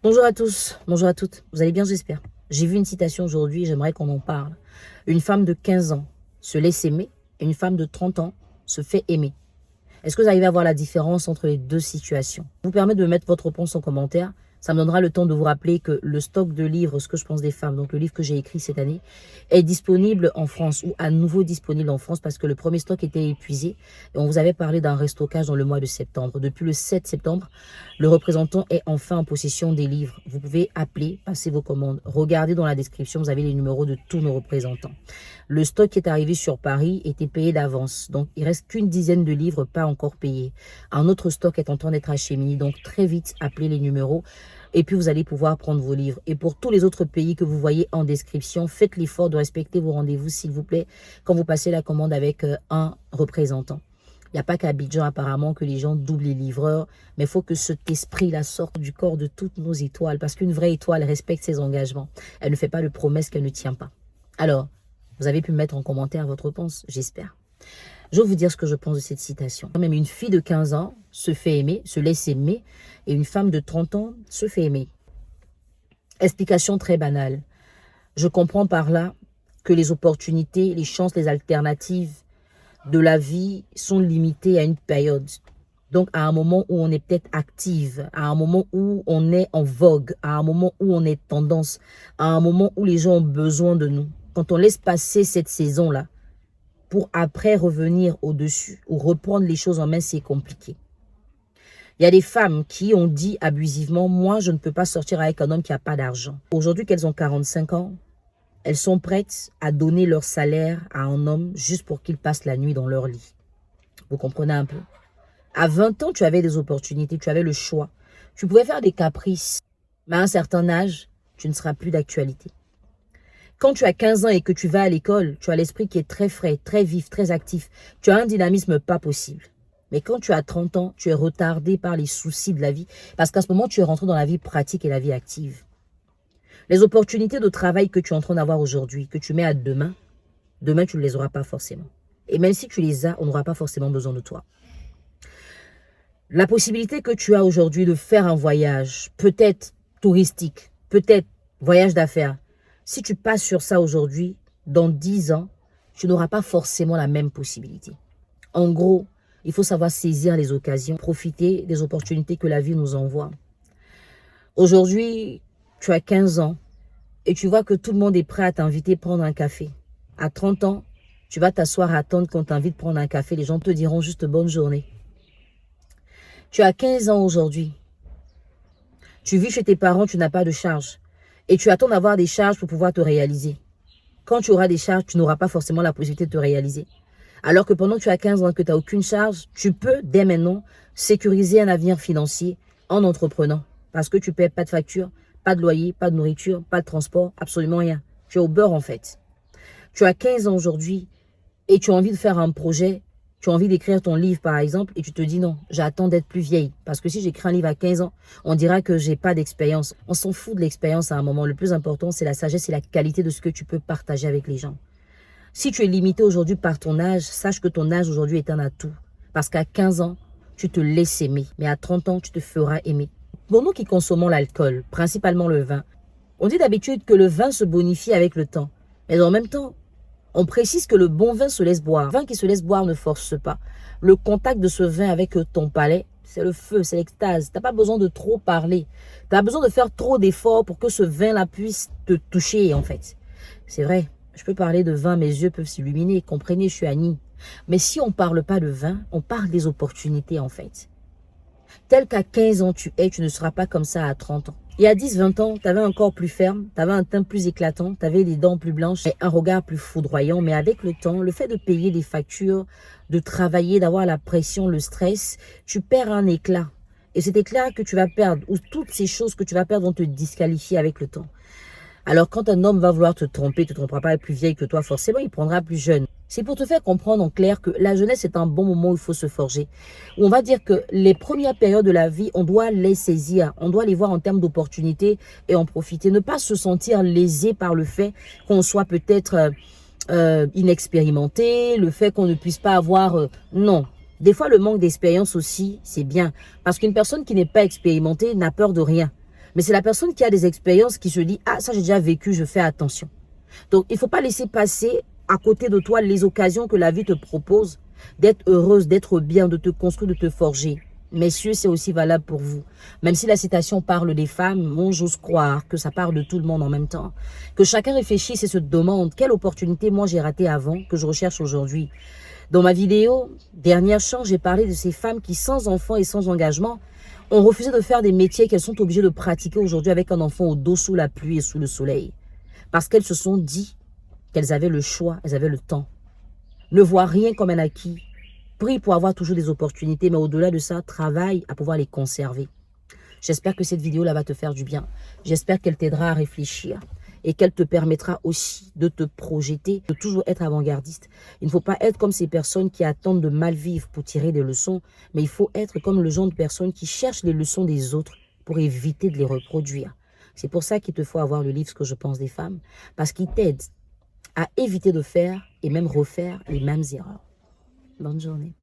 Bonjour à tous, bonjour à toutes. Vous allez bien, j'espère. J'ai vu une citation aujourd'hui, j'aimerais qu'on en parle. Une femme de 15 ans se laisse aimer et une femme de 30 ans se fait aimer. Est-ce que vous arrivez à voir la différence entre les deux situations? Je vous permets de mettre votre réponse en commentaire. Ça me donnera le temps de vous rappeler que le stock de livres, ce que je pense des femmes, donc le livre que j'ai écrit cette année, est disponible en France ou à nouveau disponible en France parce que le premier stock était épuisé. Et on vous avait parlé d'un restockage dans le mois de septembre. Depuis le 7 septembre, le représentant est enfin en possession des livres. Vous pouvez appeler, passer vos commandes. Regardez dans la description, vous avez les numéros de tous nos représentants. Le stock qui est arrivé sur Paris était payé d'avance. Donc, il reste qu'une dizaine de livres pas encore payés. Un autre stock est en train d'être acheminé. Donc, très vite, appelez les numéros. Et puis, vous allez pouvoir prendre vos livres. Et pour tous les autres pays que vous voyez en description, faites l'effort de respecter vos rendez-vous, s'il vous plaît, quand vous passez la commande avec un représentant. Il n'y a pas qu'à Abidjan, apparemment, que les gens doublent les livreurs. Mais il faut que cet esprit-là sorte du corps de toutes nos étoiles. Parce qu'une vraie étoile respecte ses engagements. Elle ne fait pas de promesses qu'elle ne tient pas. Alors, vous avez pu mettre en commentaire votre réponse, j'espère. Je vais vous dire ce que je pense de cette citation. Même une fille de 15 ans se fait aimer, se laisse aimer, et une femme de 30 ans se fait aimer. Explication très banale. Je comprends par là que les opportunités, les chances, les alternatives de la vie sont limitées à une période. Donc, à un moment où on est peut-être active, à un moment où on est en vogue, à un moment où on est tendance, à un moment où les gens ont besoin de nous. Quand on laisse passer cette saison-là, pour après revenir au-dessus ou reprendre les choses en main, c'est compliqué. Il y a des femmes qui ont dit abusivement, moi, je ne peux pas sortir avec un homme qui n'a pas d'argent. Aujourd'hui qu'elles ont 45 ans, elles sont prêtes à donner leur salaire à un homme juste pour qu'il passe la nuit dans leur lit. Vous comprenez un peu? À 20 ans, tu avais des opportunités, tu avais le choix. Tu pouvais faire des caprices, mais à un certain âge, tu ne seras plus d'actualité. Quand tu as 15 ans et que tu vas à l'école, tu as l'esprit qui est très frais, très vif, très actif. Tu as un dynamisme pas possible. Mais quand tu as 30 ans, tu es retardé par les soucis de la vie. Parce qu'à ce moment, tu es rentré dans la vie pratique et la vie active. Les opportunités de travail que tu es en train d'avoir aujourd'hui, que tu mets à demain, demain, tu ne les auras pas forcément. Et même si tu les as, on n'aura pas forcément besoin de toi. La possibilité que tu as aujourd'hui de faire un voyage, peut-être touristique, peut-être voyage d'affaires, si tu passes sur ça aujourd'hui, dans 10 ans, tu n'auras pas forcément la même possibilité. En gros, il faut savoir saisir les occasions, profiter des opportunités que la vie nous envoie. Aujourd'hui, tu as 15 ans et tu vois que tout le monde est prêt à t'inviter à prendre un café. À 30 ans, tu vas t'asseoir à attendre qu'on t'invite à prendre un café. Les gens te diront juste bonne journée. Tu as 15 ans aujourd'hui. Tu vis chez tes parents, tu n'as pas de charge. Et tu attends d'avoir des charges pour pouvoir te réaliser. Quand tu auras des charges, tu n'auras pas forcément la possibilité de te réaliser. Alors que pendant que tu as 15 ans, que tu n'as aucune charge, tu peux, dès maintenant, sécuriser un avenir financier en entreprenant. Parce que tu ne paies pas de facture, pas de loyer, pas de nourriture, pas de transport, absolument rien. Tu es au beurre en fait. Tu as 15 ans aujourd'hui et tu as envie de faire un projet. Tu as envie d'écrire ton livre, par exemple, et tu te dis non, j'attends d'être plus vieille. Parce que si j'écris un livre à 15 ans, on dira que j'ai pas d'expérience. On s'en fout de l'expérience à un moment. Le plus important, c'est la sagesse et la qualité de ce que tu peux partager avec les gens. Si tu es limité aujourd'hui par ton âge, sache que ton âge aujourd'hui est un atout. Parce qu'à 15 ans, tu te laisses aimer. Mais à 30 ans, tu te feras aimer. Pour nous qui consommons l'alcool, principalement le vin, on dit d'habitude que le vin se bonifie avec le temps. Mais en même temps, on précise que le bon vin se laisse boire. Le vin qui se laisse boire ne force pas. Le contact de ce vin avec ton palais, c'est le feu, c'est l'extase. Tu n'as pas besoin de trop parler. Tu as besoin de faire trop d'efforts pour que ce vin-là puisse te toucher, en fait. C'est vrai, je peux parler de vin, mes yeux peuvent s'illuminer. Comprenez, je suis Annie. Mais si on ne parle pas de vin, on parle des opportunités, en fait. Tel qu'à 15 ans tu es, tu ne seras pas comme ça à 30 ans. Il y a 10-20 ans, tu avais un corps plus ferme, tu avais un teint plus éclatant, tu avais des dents plus blanches et un regard plus foudroyant. Mais avec le temps, le fait de payer des factures, de travailler, d'avoir la pression, le stress, tu perds un éclat. Et cet éclat que tu vas perdre, ou toutes ces choses que tu vas perdre vont te disqualifier avec le temps. Alors quand un homme va vouloir te tromper, il ne te trompera pas plus vieille que toi, forcément, il prendra plus jeune. C'est pour te faire comprendre en clair que la jeunesse est un bon moment où il faut se forger. Où on va dire que les premières périodes de la vie, on doit les saisir. On doit les voir en termes d'opportunités et en profiter. Ne pas se sentir lésé par le fait qu'on soit peut-être inexpérimenté, le fait qu'on ne puisse pas avoir... non. Des fois, le manque d'expérience aussi, c'est bien. Parce qu'une personne qui n'est pas expérimentée n'a peur de rien. Mais c'est la personne qui a des expériences qui se dit « Ah, ça j'ai déjà vécu, je fais attention ». Donc, il ne faut pas laisser passer à côté de toi les occasions que la vie te propose d'être heureuse, d'être bien, de te construire, de te forger. Messieurs, c'est aussi valable pour vous. Même si la citation parle des femmes, moi, j'ose croire que ça parle de tout le monde en même temps. Que chacun réfléchisse et se demande quelle opportunité moi j'ai ratée avant, que je recherche aujourd'hui. Dans ma vidéo, dernière chance, j'ai parlé de ces femmes qui, sans enfants et sans engagement, ont refusé de faire des métiers qu'elles sont obligées de pratiquer aujourd'hui avec un enfant au dos sous la pluie et sous le soleil. Parce qu'elles se sont dit qu'elles avaient le choix, elles avaient le temps. Ne vois rien comme un acquis. Prie pour avoir toujours des opportunités, mais au-delà de ça, travaille à pouvoir les conserver. J'espère que cette vidéo-là va te faire du bien. J'espère qu'elle t'aidera à réfléchir et qu'elle te permettra aussi de te projeter, de toujours être avant-gardiste. Il ne faut pas être comme ces personnes qui attendent de mal vivre pour tirer des leçons, mais il faut être comme le genre de personnes qui cherchent les leçons des autres pour éviter de les reproduire. C'est pour ça qu'il te faut avoir le livre « Ce que je pense des femmes » parce qu'il t'aide à éviter de faire et même refaire les mêmes erreurs. Bonne journée.